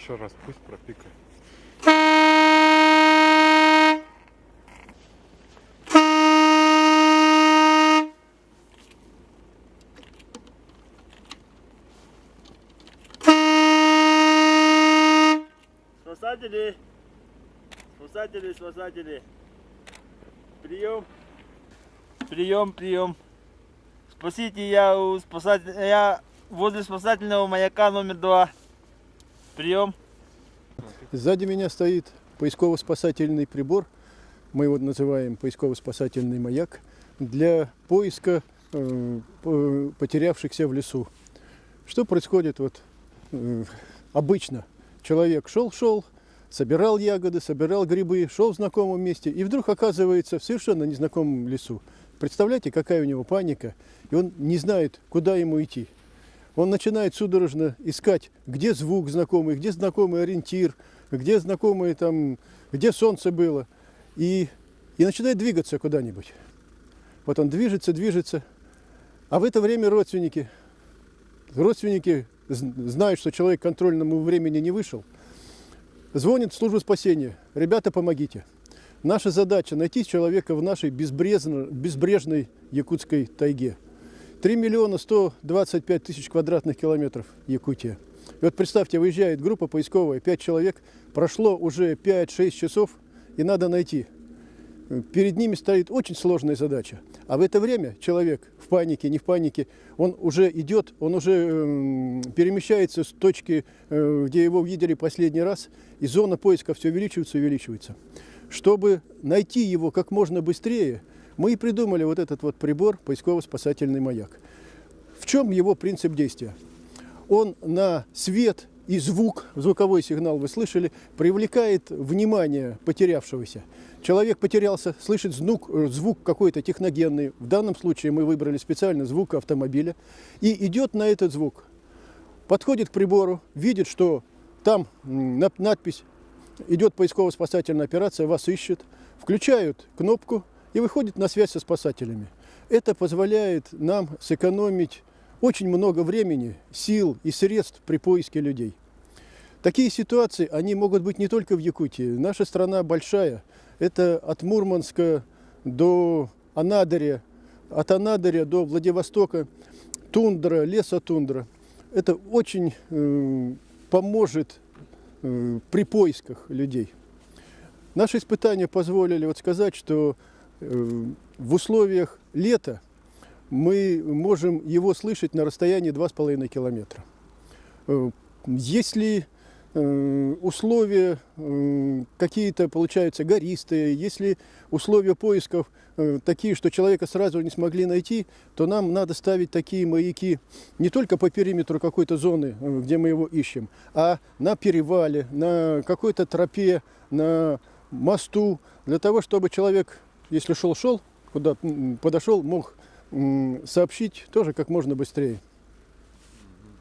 Еще раз пусть пропикает. Спасатели! Спасатели, спасатели! Прием! Прием, прием! Спасите, я возле спасательного маяка номер 2. Прием! Сзади меня стоит поисково-спасательный прибор, мы его называем поисково-спасательный маяк, для поиска потерявшихся в лесу. Что происходит обычно? Человек шел, собирал ягоды, собирал грибы, шел в знакомом месте и вдруг оказывается в совершенно незнакомом лесу. Представляете, какая у него паника, и он не знает, куда ему идти. Он начинает судорожно искать, где звук знакомый, где знакомый ориентир, где знакомый где солнце было, и начинает двигаться куда-нибудь. Вот он движется, а в это время родственники знают, что человек к контрольному времени не вышел, звонят в службу спасения: ребята, помогите. Наша задача — найти человека в нашей безбрежной якутской тайге. 3 миллиона 125 тысяч квадратных километров Якутия. И вот представьте, выезжает группа поисковая, 5 человек, прошло уже 5-6 часов, и надо найти. Перед ними стоит очень сложная задача. А в это время человек в панике, не в панике, он уже идет, он уже перемещается с точки, где его видели последний раз, и зона поиска все увеличивается и увеличивается. Чтобы найти его как можно быстрее, мы и придумали вот этот прибор поисково-спасательный маяк. В чем его принцип действия? Он на свет и звуковой сигнал вы слышали, привлекает внимание потерявшегося. Человек потерялся, слышит звук какой-то техногенный, в данном случае мы выбрали специально звук автомобиля, и идет на этот звук. Подходит к прибору, видит, что там надпись: идет поисково-спасательная операция, вас ищет, включают кнопку и выходит на связь со спасателями. Это позволяет нам сэкономить очень много времени, сил и средств при поиске людей. Такие ситуации, они могут быть не только в Якутии. Наша страна большая. Это от Мурманска до Анадыря, от Анадыря до Владивостока, тундра, лесотундра. Это очень поможет при поисках людей. Наши испытания позволили сказать, что в условиях лета мы можем его слышать на расстоянии 2,5 километра. Если условия какие-то получаются гористые, если условия поисков такие, что человека сразу не смогли найти, то нам надо ставить такие маяки не только по периметру какой-то зоны, где мы его ищем, а на перевале, на какой-то тропе, на мосту, для того, чтобы человек, если шел, куда подошел, мог сообщить тоже как можно быстрее.